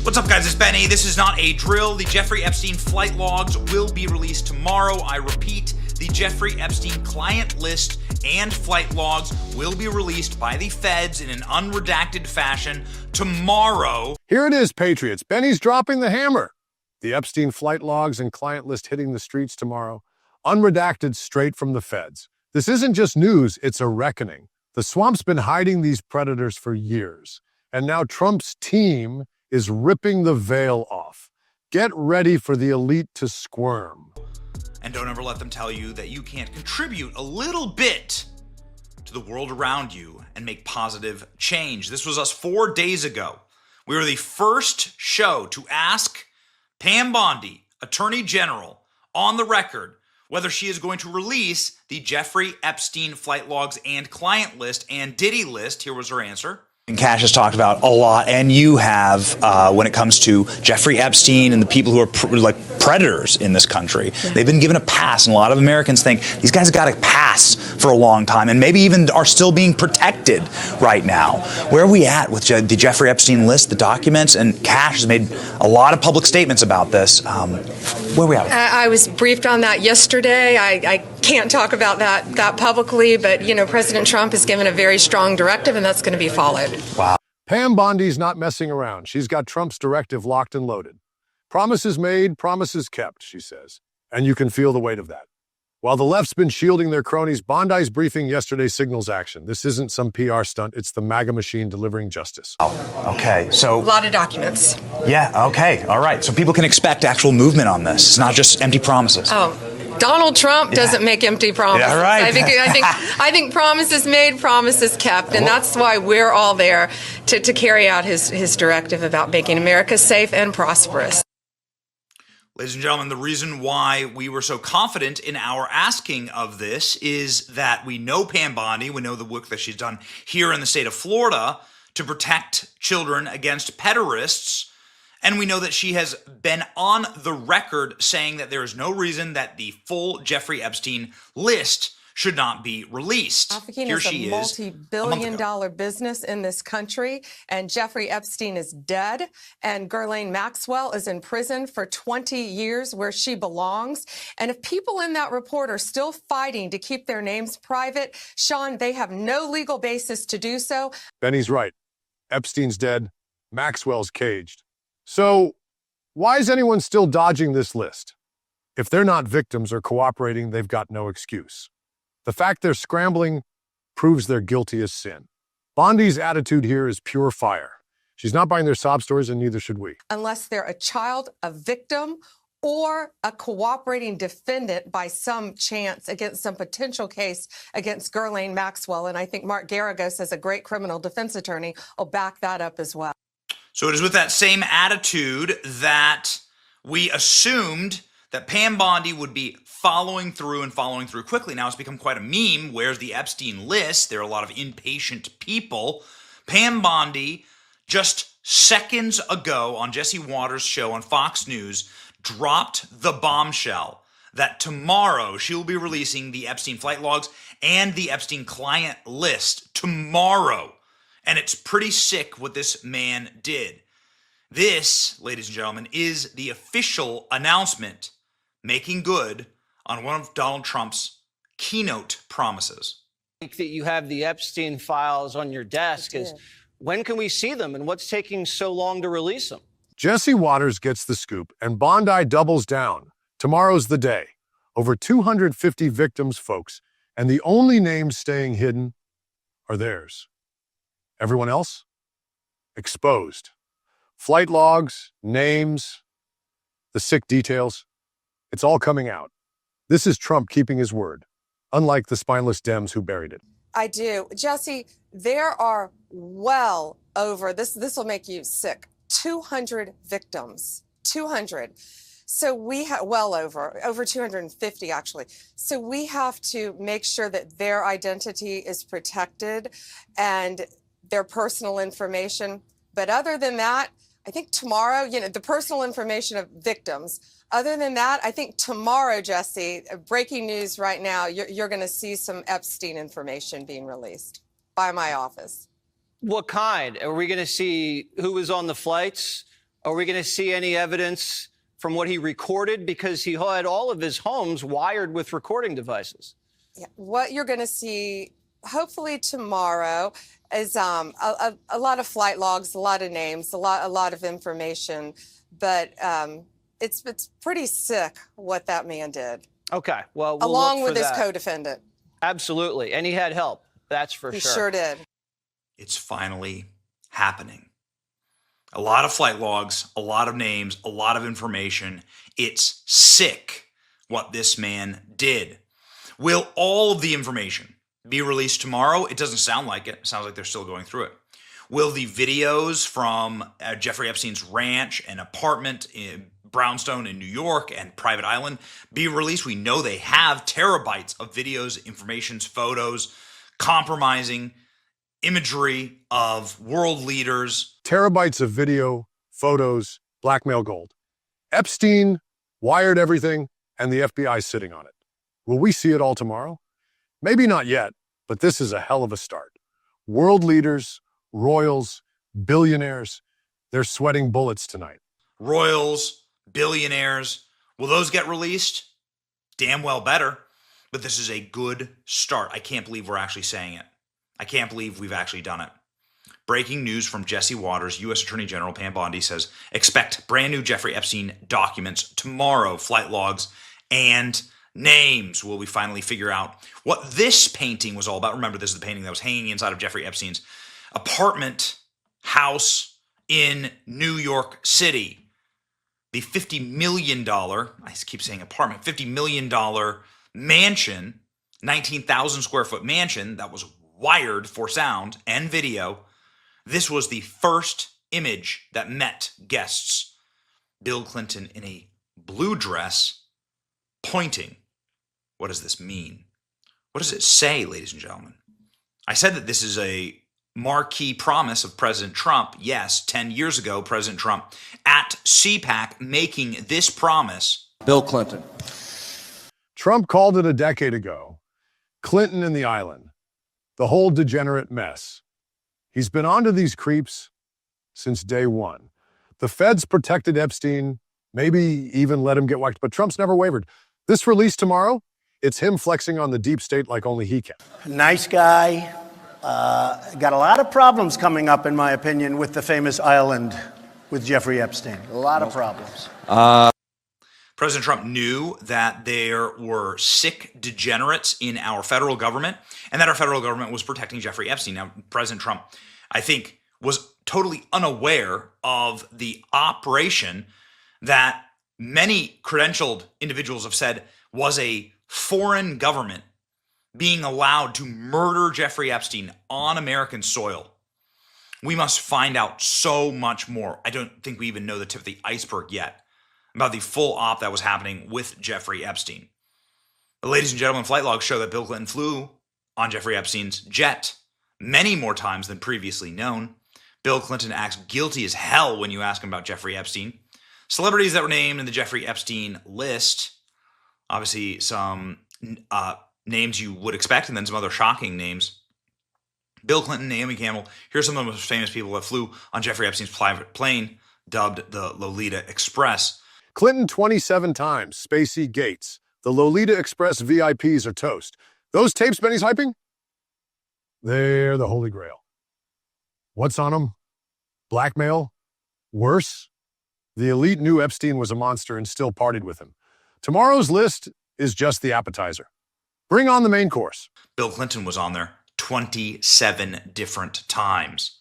What's up, guys? It's Benny. This is not a drill. The Jeffrey Epstein flight logs will be released tomorrow. I repeat, the Jeffrey Epstein client list and flight logs will be released by the feds in an unredacted fashion tomorrow. Here it is, Patriots. Benny's dropping the hammer. The Epstein flight logs and client list hitting the streets tomorrow. Unredacted straight from the feds. This isn't just news, it's a reckoning. The swamp's been hiding these predators for years. And now Trump's team is ripping the veil off. Get ready for the elite to squirm. And don't ever let them tell you that you can't contribute a little bit to the world around you and make positive change. This was us 4 days ago. We were the first show to ask Pam Bondi, Attorney General, on the record, whether she is going to release the Jeffrey Epstein flight logs and client list and Diddy list. Here was her answer. And Cash has talked about a lot, and you have, when it comes to Jeffrey Epstein and the people who are predators in this country. Yeah. They've been given a pass, and a lot of Americans think these guys have got a pass for a long time, and maybe even are still being protected right now. Where are we at with the Jeffrey Epstein list, the documents? And Cash has made a lot of public statements about this. Where are we at? I was briefed on that yesterday. I can't talk about that publicly, but President Trump has given a very strong directive, and that's going to be followed. Wow. Pam Bondi's not messing around. She's got Trump's directive locked and loaded. Promises made, promises kept, she says. And you can feel the weight of that. While the left's been shielding their cronies, Bondi's briefing yesterday signals action. This isn't some PR stunt. It's the MAGA machine delivering justice. Oh, okay. So a lot of documents. Yeah, okay. All right. So people can expect actual movement on this. It's not just empty promises. Oh. Donald Trump doesn't make empty promises. Yeah, right. I think promises made, promises kept, and that's why we're all there to carry out his directive about making America safe and prosperous. Ladies and gentlemen, the reason why we were so confident in our asking of this is that we know Pam Bondi, we know the work that she's done here in the state of Florida to protect children against pederasts. And we know that she has been on the record saying that there is no reason that the full Jeffrey Epstein list should not be released. Trafficking is a multi-billion-dollar business in this country, and Jeffrey Epstein is dead, and Ghislaine Maxwell is in prison for 20 years where she belongs. And if people in that report are still fighting to keep their names private, Sean, they have no legal basis to do so. Benny's right. Epstein's dead. Maxwell's caged. So, why is anyone still dodging this list? If they're not victims or cooperating, they've got no excuse. The fact they're scrambling proves they're guilty as sin. Bondi's attitude here is pure fire. She's not buying their sob stories, and neither should we. Unless they're a child, a victim, or a cooperating defendant by some chance against some potential case against Ghislaine Maxwell. And I think Mark Garagos, as a great criminal defense attorney, will back that up as well. So it is with that same attitude that we assumed that Pam Bondi would be following through quickly. Now it's become quite a meme. Where's the Epstein list? There are a lot of impatient people. Pam Bondi, just seconds ago on Jesse Waters' show on Fox News, dropped the bombshell that tomorrow she will be releasing the Epstein flight logs and the Epstein client list tomorrow. And it's pretty sick what this man did. This, ladies and gentlemen, is the official announcement making good on one of Donald Trump's keynote promises. That you have the Epstein files on your desk is when can we see them and what's taking so long to release them? Jesse Waters gets the scoop and Bondi doubles down. Tomorrow's the day. Over 250 victims, folks, and the only names staying hidden are theirs. Everyone else? Exposed. Flight logs, names, the sick details. It's all coming out. This is Trump keeping his word, unlike the spineless Dems who buried it. I do. Jesse, there are well over, this will make you sick, 200 victims. 200. So we have over 250 actually. So we have to make sure that their identity is protected and their personal information. But other than that, I think tomorrow, the personal information of victims. Other than that, I think tomorrow, Jesse, breaking news right now, you're going to see some Epstein information being released by my office. What kind? Are we going to see who was on the flights? Are we going to see any evidence from what he recorded? Because he had all of his homes wired with recording devices. Yeah. What you're going to see, hopefully tomorrow, is a lot of flight logs, a lot of names, a lot of information. But it's pretty sick what that man did. Okay, well, along with his co-defendant. Absolutely, and he had help. That's for sure. He sure did. It's finally happening. A lot of flight logs, a lot of names, a lot of information. It's sick what this man did. Will all of the information be released tomorrow? It doesn't sound like it. It sounds like they're still going through it. Will the videos from Jeffrey Epstein's ranch and apartment in Brownstone in New York and private island be released? We know they have terabytes of videos, informations, photos, compromising imagery of world leaders. Terabytes of video, photos, blackmail gold. Epstein wired everything, and the FBI's sitting on it. Will we see it all tomorrow? Maybe not yet, but this is a hell of a start. World leaders, royals, billionaires, they're sweating bullets tonight. Royals, billionaires, will those get released? Damn well better. But this is a good start. I can't believe we're actually saying it. I can't believe we've actually done it. Breaking news from Jesse Waters, U.S. Attorney General Pam Bondi says, expect brand new Jeffrey Epstein documents tomorrow, flight logs and names. Will we finally figure out what this painting was all about? Remember, this is the painting that was hanging inside of Jeffrey Epstein's apartment house in New York City. The $50 million, I keep saying apartment, $50 million mansion, 19,000 square foot mansion that was wired for sound and video. This was the first image that met guests. Bill Clinton in a blue dress pointing. What does this mean? What does it say, ladies and gentlemen? I said that this is a marquee promise of President Trump. Yes, 10 years ago, President Trump at CPAC making this promise. Bill Clinton. Trump called it a decade ago. Clinton and the island. The whole degenerate mess. He's been onto these creeps since day one. The feds protected Epstein, maybe even let him get whacked, but Trump's never wavered. This release tomorrow, it's him flexing on the deep state like only he can. Nice guy. Got a lot of problems coming up, in my opinion, with the famous island with Jeffrey Epstein. A lot of problems. President Trump knew that there were sick degenerates in our federal government and that our federal government was protecting Jeffrey Epstein. Now, President Trump, I think, was totally unaware of the operation that many credentialed individuals have said was a foreign government being allowed to murder Jeffrey Epstein on American soil. We must find out so much more. I don't think we even know the tip of the iceberg yet about the full op that was happening with Jeffrey Epstein. But ladies and gentlemen, flight logs show that Bill Clinton flew on Jeffrey Epstein's jet many more times than previously known. Bill Clinton acts guilty as hell when you ask him about Jeffrey Epstein. Celebrities that were named in the Jeffrey Epstein list, obviously some names you would expect and then some other shocking names. Bill Clinton, Naomi Campbell, here's some of the most famous people that flew on Jeffrey Epstein's private plane, dubbed the Lolita Express. Clinton 27 times, Spacey, Gates. The Lolita Express VIPs are toast. Those tapes Benny's hyping? They're the Holy Grail. What's on them? Blackmail? Worse? The elite knew Epstein was a monster and still partied with him. Tomorrow's list is just the appetizer. Bring on the main course. Bill Clinton was on there 27 different times.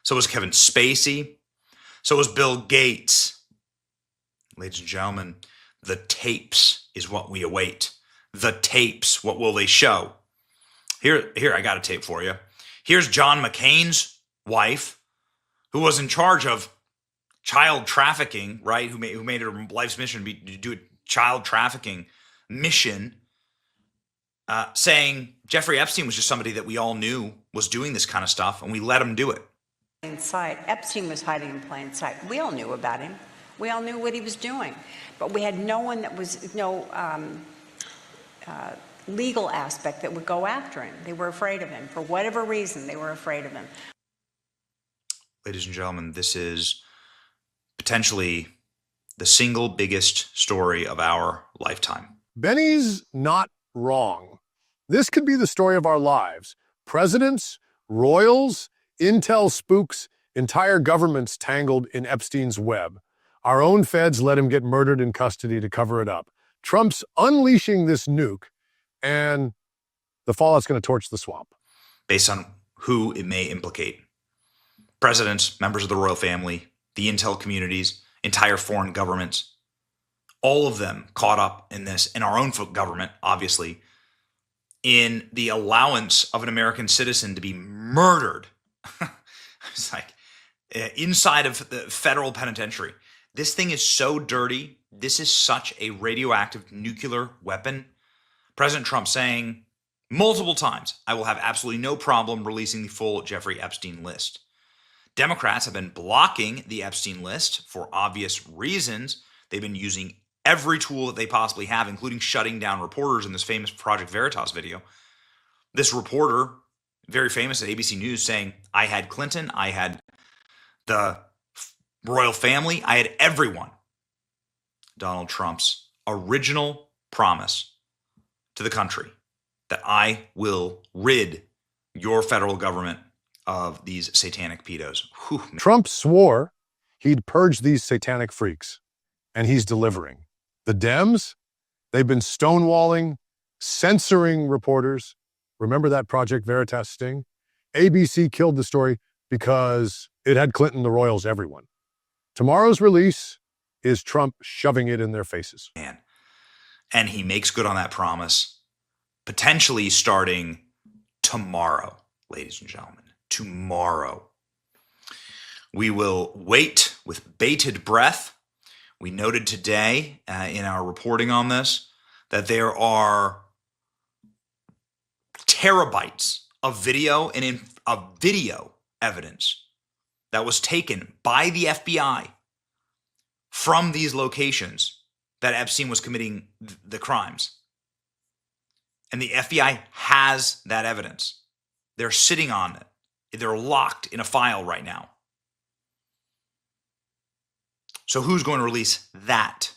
So was Kevin Spacey. So was Bill Gates. Ladies and gentlemen, the tapes is what we await. The tapes, what will they show? Here, I got a tape for you. Here's John McCain's wife, who was in charge of child trafficking, right? Who made her life's mission to do a child trafficking mission, saying Jeffrey Epstein was just somebody that we all knew was doing this kind of stuff, and we let him do it. In sight. Epstein was hiding in plain sight. We all knew about him. We all knew what he was doing. But we had no one that was, legal aspect that would go after him. They were afraid of him. For whatever reason, they were afraid of him. Ladies and gentlemen, this is potentially the single biggest story of our lifetime. Benny's not wrong. This could be the story of our lives. Presidents, royals, intel spooks, entire governments tangled in Epstein's web. Our own feds let him get murdered in custody to cover it up. Trump's unleashing this nuke, and the fallout's going to torch the swamp. Based on who it may implicate. Presidents, members of the royal family, the intel communities, entire foreign governments, all of them caught up in this, in our own government, obviously, in the allowance of an American citizen to be murdered. It's like inside of the federal penitentiary. This thing is so dirty. This is such a radioactive nuclear weapon. President Trump saying multiple times, I will have absolutely no problem releasing the full Jeffrey Epstein list. Democrats have been blocking the Epstein list for obvious reasons. They've been using every tool that they possibly have, including shutting down reporters in this famous Project Veritas video. This reporter, very famous at ABC News, saying, I had Clinton, I had the royal family, I had everyone. Donald Trump's original promise to the country that I will rid your federal government of these satanic pedos. Whew. Trump swore he'd purge these satanic freaks, and he's delivering. The Dems, they've been stonewalling, censoring reporters. Remember that Project Veritas sting? ABC killed the story because it had Clinton, the royals, everyone. Tomorrow's release is Trump shoving it in their faces. And he makes good on that promise, potentially starting tomorrow, ladies and gentlemen. Tomorrow. We will wait with bated breath. We noted today in our reporting on this that there are terabytes of video and of video evidence that was taken by the FBI from these locations that Epstein was committing the crimes. And the FBI has that evidence. They're sitting on it. They're locked in a file right now. So who's going to release that?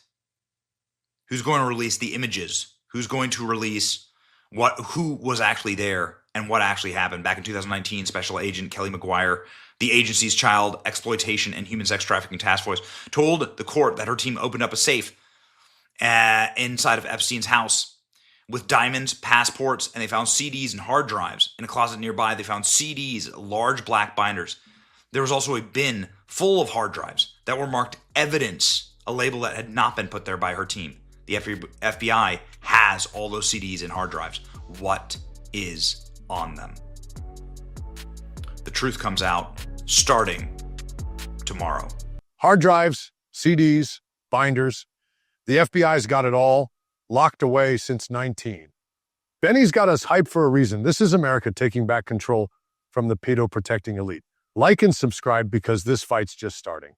Who's going to release the images? Who's going to release who was actually there and what actually happened? Back in 2019, Special Agent Kelly McGuire, the agency's Child Exploitation and Human Sex Trafficking Task Force, told the court that her team opened up a safe inside of Epstein's house with diamonds, passports, and they found CDs and hard drives. In a closet nearby, they found CDs, large black binders. There was also a bin full of hard drives that were marked evidence, a label that had not been put there by her team. The FBI has all those CDs and hard drives. What is on them? The truth comes out starting tomorrow. Hard drives, CDs, binders. The FBI's got it all, locked away since 19. Benny's got us hyped for a reason. This is America taking back control from the pedo-protecting elite. Like and subscribe because this fight's just starting.